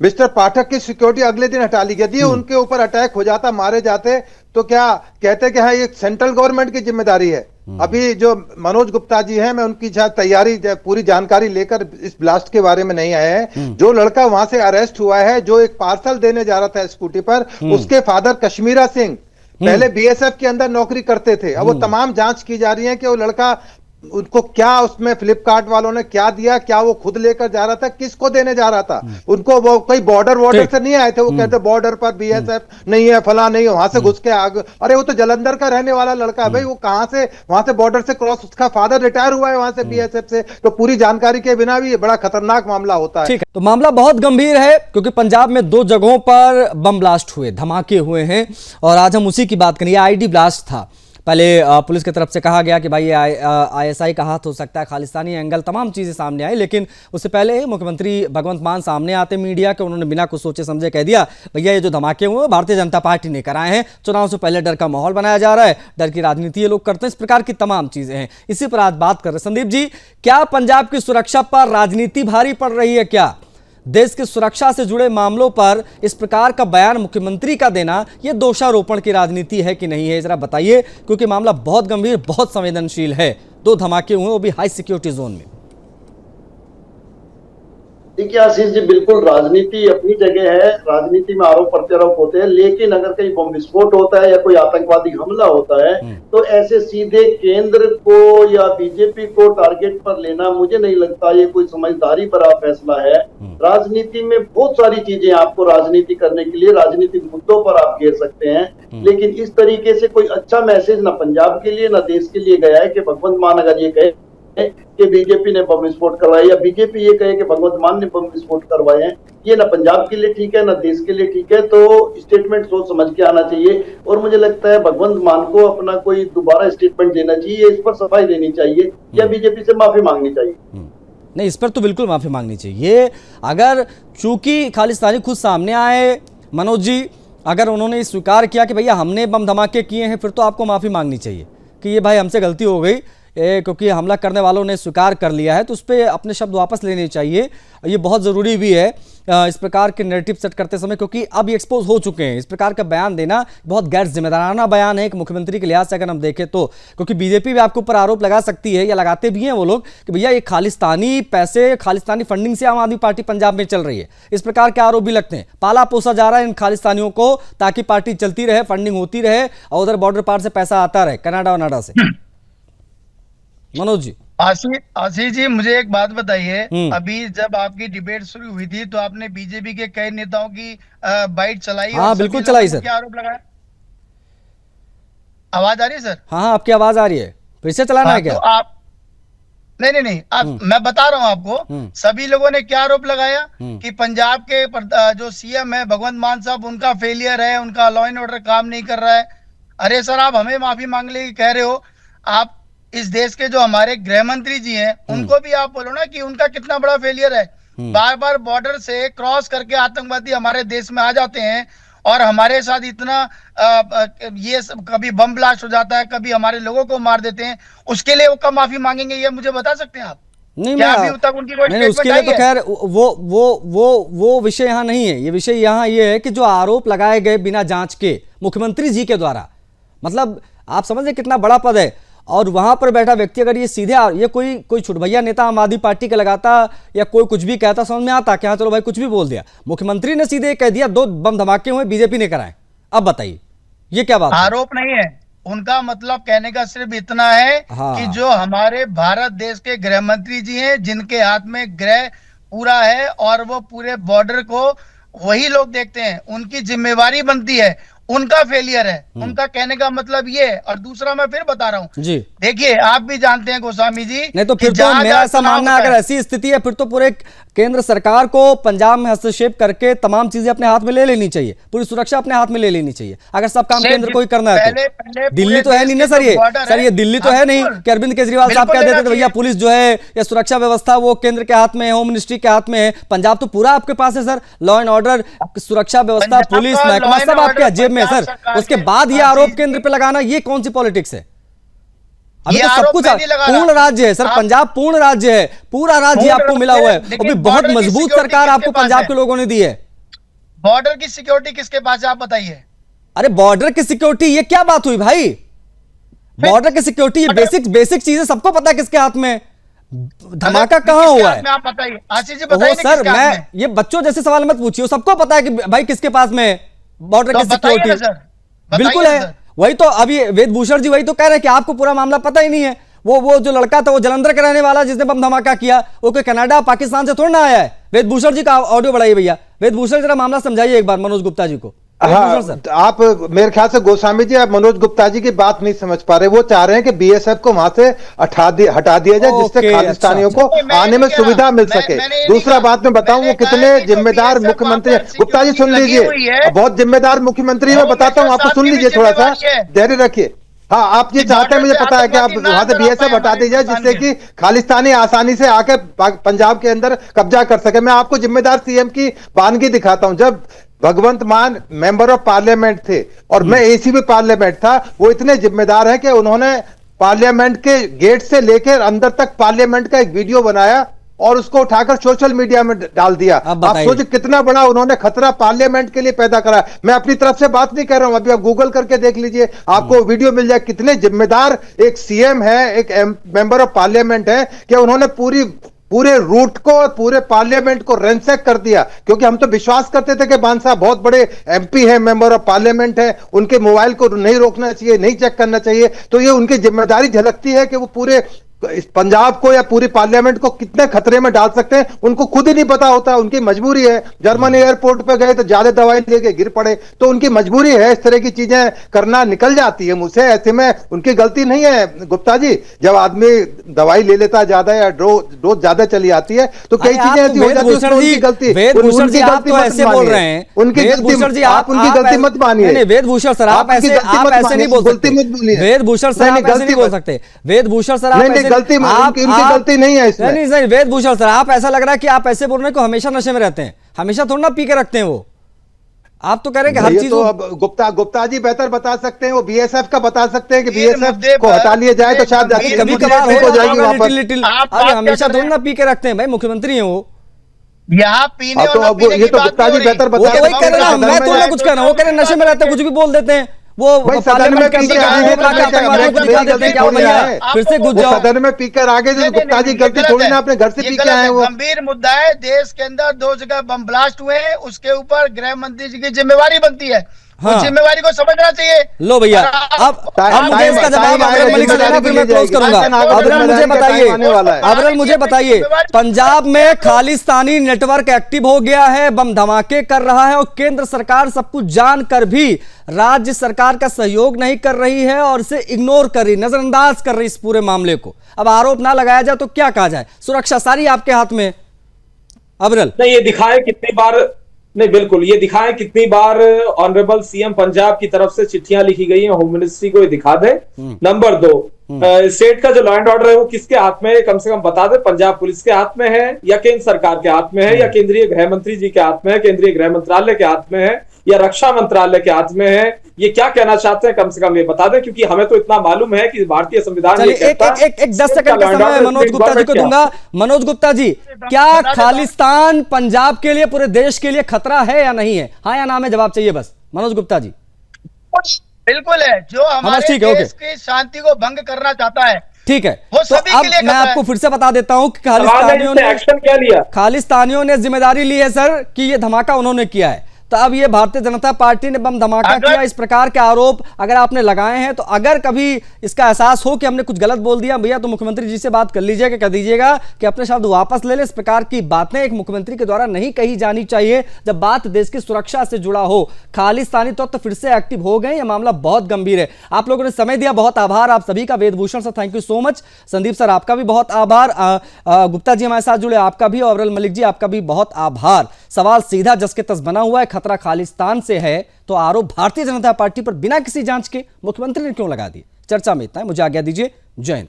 मिस्टर पाठक की सिक्योरिटी अगले दिन हटा ली गई। उनके ऊपर अटैक हो जाता, मारे जाते, तो क्या कहते कि हाँ ये सेंट्रल गवर्नमेंट की जिम्मेदारी है। अभी जो मनोज गुप्ता जी हैं, मैं उनकी तैयारी पूरी जानकारी लेकर इस ब्लास्ट के बारे में नहीं आए हैं। जो लड़का वहां से अरेस्ट हुआ है, जो एक पार्सल देने जा रहा था स्कूटी पर, उसके फादर कश्मीरा सिंह पहले बीएसएफ के अंदर नौकरी करते थे। अब वो तमाम जांच की जा रही है कि वो लड़का, उनको क्या उसमें फ्लिपकार्ट वालों ने क्या दिया, क्या वो खुद लेकर जा रहा था, किसको देने जा रहा था। उनको वो कोई बॉर्डर से नहीं आए थे, वो कहते बॉर्डर पर बीएसएफ नहीं है, फला नहीं है, वहां से घुस के आग। अरे वो तो जलंधर का रहने वाला लड़का है भाई, वो कहां से वहां से बॉर्डर से क्रॉस, उसका फादर रिटायर हुआ है वहां से बीएसएफ से। तो पूरी जानकारी के बिना भी ये बड़ा खतरनाक मामला होता है। ठीक है, तो मामला बहुत गंभीर है, क्योंकि पंजाब में 2 जगहों पर बम ब्लास्ट हुए, धमाके हुए हैं, और आज हम उसी की बात करेंगे। आईडी ब्लास्ट था। पहले पुलिस की तरफ से कहा गया कि भाई ये आईएसआई का हाथ हो सकता है, खालिस्तानी एंगल, तमाम चीज़ें सामने आई, लेकिन उससे पहले मुख्यमंत्री भगवंत मान सामने आते मीडिया के, उन्होंने बिना कुछ सोचे समझे कह दिया भैया ये जो धमाके हुए भारतीय जनता पार्टी ने कराए हैं, चुनाव से पहले डर का माहौल बनाया जा रहा है, डर की राजनीति ये लोग करते हैं, इस प्रकार की तमाम चीज़ें हैं। इसी पर आज बात कर रहे हैं। संदीप जी, क्या पंजाब की सुरक्षा पर राजनीति भारी पड़ रही है? क्या देश की सुरक्षा से जुड़े मामलों पर इस प्रकार का बयान मुख्यमंत्री का देना, यह दोषारोपण की राजनीति है कि नहीं है, जरा बताइए, क्योंकि मामला बहुत गंभीर, बहुत संवेदनशील है। 2 धमाके हुए, वो भी हाई सिक्योरिटी जोन में। देखिए आशीष जी, बिल्कुल राजनीति अपनी जगह है, राजनीति में आरोप प्रत्यारोप होते हैं, लेकिन अगर कहीं बम विस्फोट होता है या कोई आतंकवादी हमला होता है तो ऐसे सीधे केंद्र को या बीजेपी को टारगेट पर लेना, मुझे नहीं लगता ये कोई समझदारी भरा फैसला है। राजनीति में बहुत सारी चीजें आपको राजनीति करने के लिए राजनीतिक मुद्दों पर आप घेर सकते हैं, लेकिन इस तरीके से कोई अच्छा मैसेज ना पंजाब के लिए ना देश के लिए गया है कि भगवंत मान अगर ये कहे कि बीजेपी ने बम विस्फोट करवाया या बीजेपी ये कहे कि भगवंत मान ने बम विस्फोट करवाए हैं, ये ना पंजाब के लिए ठीक है ना देश के लिए ठीक है। तो स्टेटमेंट सोच समझ के आना चाहिए, और मुझे लगता है भगवंत मान को अपना कोई दोबारा स्टेटमेंट देना चाहिए, इस पर सफाई देनी चाहिए या बीजेपी से माफी मांगनी चाहिए। नहीं, इस पर तो बिल्कुल माफी मांगनी चाहिए। अगर चूंकि खालिस्तानी खुद सामने आए, मनोज जी, अगर उन्होंने स्वीकार किया कि भैया हमने बम धमाके किए हैं, फिर तो आपको माफी मांगनी चाहिए कि ये भाई हमसे गलती हो गई, क्योंकि हमला करने वालों ने स्वीकार कर लिया है, तो उस पर अपने शब्द वापस लेने चाहिए। ये बहुत ज़रूरी भी है इस प्रकार के नैरेटिव सेट करते समय, क्योंकि अब ये एक्सपोज हो चुके हैं। इस प्रकार का बयान देना बहुत गैर जिम्मेदाराना बयान है एक मुख्यमंत्री के लिहाज से अगर हम देखें तो, क्योंकि बीजेपी भी आपके ऊपर आरोप लगा सकती है, या लगाते भी हैं वो लोग, कि भैया ये खालिस्तानी पैसे, खालिस्तानी फंडिंग से आम आदमी पार्टी पंजाब में चल रही है। इस प्रकार के आरोप भी लगते हैं, पाला पोसा जा रहा है इन खालिस्तानियों को ताकि पार्टी चलती रहे, फंडिंग होती रहे, और उधर बॉर्डर पार से पैसा आता रहे, कनाडा वनाडा से। मनोज जी, आशीष जी, मुझे एक बात बताइए, अभी जब आपकी डिबेट शुरू हुई थी तो आपने बीजेपी के कई नेताओं की बाइट चलाई। हाँ बिल्कुल चलाई सर। क्या आरोप लगाया? आवाज आ रही है सर? हाँ, आपकी आवाज आ रही है, फिर से चलाना है क्या? तो नहीं, अब मैं बता रहा हूं आपको, सभी लोगों ने क्या आरोप लगाया कि पंजाब के जो सीएम है भगवंत मान साहब, उनका फेलियर है, उनका लॉ एंड ऑर्डर काम नहीं कर रहा है। अरे सर, आप हमें माफी मांगने की कह रहे हो, आप इस देश के जो हमारे गृह मंत्री जी हैं उनको भी आप बोलो ना कि उनका कितना बड़ा फेलियर है। बार बार बॉर्डर से क्रॉस करके आतंकवादी हमारे देश में आ जाते हैं और हमारे साथ इतना ये सब, कभी बम ब्लास्ट हो जाता है, कभी हमारे लोगों को मार देते हैं, उसके लिए वो कब माफी मांगेंगे, ये मुझे बता सकते हैं आप? नहीं, क्या अभी तक उनकी कोई नहीं, उसके लिए तो खैर वो विषय यहाँ नहीं है। ये विषय यहाँ ये है कि जो आरोप लगाए गए बिना जांच के मुख्यमंत्री जी के द्वारा, मतलब आप समझ रहे कितना बड़ा पद है, और वहां पर बैठा व्यक्ति अगर ये सीधे ये कोई छुटभैया नेता आम आदमी पार्टी का लगाता या कोई कुछ भी कहता, समझ में आता कि हाँ चलो भाई कुछ भी बोल दिया। मुख्यमंत्री ने सीधे कह दिया 2 बम धमाके हुए, बीजेपी ने कराए। अब बताइए ये क्या बात है? आरोप नहीं है उनका, मतलब कहने का सिर्फ इतना है कि जो हमारे भारत देश के गृह मंत्री जी हैं, जिनके हाथ में गृह पूरा है और वो पूरे बॉर्डर को वही लोग देखते हैं, उनकी जिम्मेवारी बनती है, उनका फेलियर है। उनका कहने का मतलब ये है। और दूसरा मैं फिर बता रहा हूँ जी, देखिए आप भी जानते हैं गोस्वामी जी, नहीं तो फिर तो मेरा ऐसा मानना, अगर ऐसी स्थिति है फिर तो पूरे केंद्र सरकार को पंजाब में हस्तक्षेप करके तमाम चीजें अपने हाथ में ले लेनी चाहिए, पूरी सुरक्षा अपने हाथ में ले लेनी चाहिए, अगर सब काम केंद्र को ही करना है तो। दिल्ली तो है नहीं ना सर, ये दिल्ली तो है नहीं कि अरविंद केजरीवाल साहब कह देते थे भैया पुलिस जो है या सुरक्षा व्यवस्था वो केंद्र के हाथ में है, होम मिनिस्ट्री के हाथ में है। पंजाब तो पूरा आपके पास है सर, लॉ एंड ऑर्डर, सुरक्षा व्यवस्था, पुलिस महकमा सब आपके जेब में है सर। उसके बाद ये आरोप केंद्र पे लगाना, ये कौन सी पॉलिटिक्स है? अभी तो सब कुछ पूर्ण राज्य है सर, पंजाब पूर्ण राज्य है, पूरा राज्य आपको मिला हुआ है, और भी बहुत मजबूत सरकार आपको पंजाब के लोगों ने दी है। बॉर्डर की सिक्योरिटी किसके पास है आप बताइए? अरे बॉर्डर की सिक्योरिटी, ये क्या बात हुई भाई? बॉर्डर की सिक्योरिटी, ये बेसिक चीजें सबको पता है किसके हाथ में। धमाका कहां हुआ है आप बताइए, आशीष जी बताइए सर। मैं ये बच्चों जैसे सवाल मत पूछिए, सबको पता है कि भाई किसके पास में बॉर्डर की सिक्योरिटी। बिल्कुल है, वही तो अभी वेदभूषण जी वही तो कह रहे हैं कि आपको पूरा मामला पता ही नहीं है। वो जो लड़का था वो जलंधर का रहने वाला जिसने बम धमाका किया, वो कोई कनाडा पाकिस्तान से थोड़ा ना आया है। वेदभूषण जी का ऑडियो बढ़ाइए भैया, वेदभूषण जरा मामला समझाइए एक बार मनोज गुप्ता जी को। हाँ, आप मेरे ख्याल से गोस्वामी जी आप मनोज गुप्ता जी की बात नहीं समझ पा रहे। वो चाह रहे हैं कि बीएसएफ को वहां से हटा दिया जाए, जिससे खालिस्तानियों को आने में सुविधा मिल सके। दूसरा बात मैं बताऊं वो कितने जिम्मेदार मुख्यमंत्री। गुप्ता जी सुन लीजिए, बहुत जिम्मेदार मुख्यमंत्री। मैं बताता हूँ आपको, सुन लीजिए, थोड़ा सा धैर्य रखिए। हाँ, आप ये चाहते हैं, मुझे पता है कि आप वहां से बीएसएफ हटा दी जाए, जिससे कि खालिस्तानी आसानी से आके पंजाब के अंदर कब्जा कर सके। मैं आपको जिम्मेदार सीएम की वानगी दिखाता हूं। जब भगवंत मान मेंबर ऑफ पार्लियामेंट थे और मैं एसीपी पार्लियामेंट था, वो इतने जिम्मेदार हैं कि उन्होंने पार्लियामेंट के गेट से लेकर अंदर तक पार्लियामेंट का एक वीडियो बनाया और उसको उठाकर सोशल मीडिया में डाल दिया। आप सोचिए कितना बड़ा उन्होंने खतरा पार्लियामेंट के लिए पैदा करा। मैं अपनी तरफ से बात नहीं कर रहा हूं, अभी आप गूगल करके देख लीजिए, आपको वीडियो मिल जाए। कितने जिम्मेदार एक सीएम है, एक मेंबर ऑफ पार्लियामेंट है कि उन्होंने पूरे रूट को और पूरे पार्लियामेंट को रेंसेक कर दिया। क्योंकि हम तो विश्वास करते थे कि मान साहब बहुत बड़े एमपी हैं, मेंबर ऑफ पार्लियामेंट है, उनके मोबाइल को नहीं रोकना चाहिए, नहीं चेक करना चाहिए। तो ये उनकी जिम्मेदारी झलकती है कि वो पूरे इस पंजाब को या पूरी पार्लियामेंट को कितने खतरे में डाल सकते हैं, उनको खुद ही नहीं पता होता। उनकी मजबूरी है। जर्मन एयरपोर्ट पे गए तो ज्यादा दवाई लेके गिर पड़े, तो उनकी मजबूरी है। इस तरह की चीजें करना निकल जाती है मुझसे। ऐसे में उनकी गलती नहीं है गुप्ता जी। जब आदमी दवाई ले लेता ज्यादा या डोज ज्यादा चली आती है तो कई चीजें ऐसी हो जाती है। उनकी गलती, वेदभूषण जी आप तो ऐसे बोल रहे हैं, उनकी गलती, आप उनकी गलती मत मानिए। वेदभूषण सर आप ऐसे नहीं बोल सकते। वेदभूषण सर आप ऐसे नहीं बोल सकते। वेदभूषण सर आप गलती उनकी गलती नहीं है इसमें। नहीं वेदभूषण सर आप ऐसा लग रहा है कि आप ऐसे बोल रहे हैं कि हमेशा नशे में रहते हैं, हमेशा थोड़ा ना पी के रखते हैं वो। आप तो कह रहे हैं कि हर चीज तो अब गुप्ता जी बेहतर बता सकते हैं, वो बीएसएफ का बता सकते हैं कि बीएसएफ को हटा लिया जाए तो शायद कभी कभार हो जाएगी वापस। हमेशा थोड़ा ना पी के रखते हैं भाई, मुख्यमंत्री हैं वो। यहाँ पीने तो अब ये तो गुप्ता जी बेहतर बता सकते हैं। मैं थोड़ा कुछ कह रहा हूँ, वो कह रहे हैं नशे में रहते हैं, कुछ भी बोल देते हैं। वो सदन में फिर से सदन में पीकर आगे जो गुप्ता जी गलती थोड़ी ना अपने घर से पी के आए। वो गंभीर मुद्दा है। देश के अंदर 2 जगह बम ब्लास्ट हुए हैं, उसके ऊपर गृह मंत्री जी की जिम्मेवारी बनती है। हाँ। उस जिम्मेवारी को समझना चाहिए। लो भैया, अब मुझे इसका जवाब अबरल मलिक से लेना, फिर मैं क्लोज करूंगा। अबरल मुझे बताइए, पंजाब में खालिस्तानी नेटवर्क एक्टिव हो गया है, बम धमाके कर रहा है और केंद्र सरकार सब कुछ जानकर भी राज्य सरकार का सहयोग नहीं कर रही है और इसे इग्नोर कर रही, नजरअंदाज कर रही इस पूरे मामले को। अब आरोप ना लगाया जाए तो क्या कहा जाए? सुरक्षा सारी आपके हाथ में। अबरल नहीं, ये दिखाए कितनी बार, नहीं बिल्कुल, ये दिखाए कितनी बार ऑनरेबल सीएम पंजाब की तरफ से चिट्ठियां लिखी गई हैं होम मिनिस्ट्री को, ये दिखा दे। नंबर 2, स्टेट का जो लॉ एंड ऑर्डर है वो किसके हाथ में है, कम से कम बता दे। पंजाब पुलिस के हाथ में है या केंद्र सरकार के हाथ में है या केंद्रीय गृह मंत्री जी के हाथ में है, केंद्रीय गृह मंत्रालय के हाथ में है या रक्षा मंत्रालय के हाथ में है? ये क्या कहना चाहते हैं, कम से कम ये बता दें, क्योंकि हमें तो इतना मालूम है कि भारतीय संविधान ये कहता है। एक 10 सेकंड का समय मनोज गुप्ता जी को दूंगा। मनोज गुप्ता जी, क्या खालिस्तान पंजाब के लिए, पूरे देश के लिए खतरा है या नहीं है? हाँ या ना में जवाब चाहिए बस। मनोज गुप्ता जी। बिल्कुल है, जो हमारे देश की शांति को भंग करना चाहता है। ठीक है, वो तो सभी अब के लिए मैं आपको फिर से बता देता हूं कि खालिस्तानियों ने जिम्मेदारी ली है सर कि ये धमाका उन्होंने किया है। तो अब ये भारतीय जनता पार्टी ने बम धमाका किया, इस प्रकार के आरोप अगर आपने लगाए हैं, तो अगर कभी इसका एहसास हो कि हमने कुछ गलत बोल दिया भैया, तो मुख्यमंत्री जी से बात कर लीजिएगा, कह दीजिएगा कि अपने शब्द वापस ले ले। इस प्रकार की बातें एक मुख्यमंत्री के द्वारा नहीं कही जानी चाहिए जब बात देश की सुरक्षा से जुड़ा हो। खालिस्तानी तो फिर से एक्टिव हो गए, यह मामला बहुत गंभीर है। आप लोगों ने समय दिया, बहुत आभार आप सभी का। Vedbhushan sir, thank you so much. Sandeep sir, आपका भी बहुत आभार। गुप्ता जी हमारे साथ जुड़े, आपका भी। और अबरल मलिक जी, आपका भी बहुत आभार। सवाल सीधा जस के तस बना हुआ है, खतरा खालिस्तान से है तो आरोप भारतीय जनता पार्टी पर बिना किसी जांच के मुख्यमंत्री ने क्यों लगा दिए? चर्चा में इतना है, मुझे आज्ञा दीजिए। जय हिंद।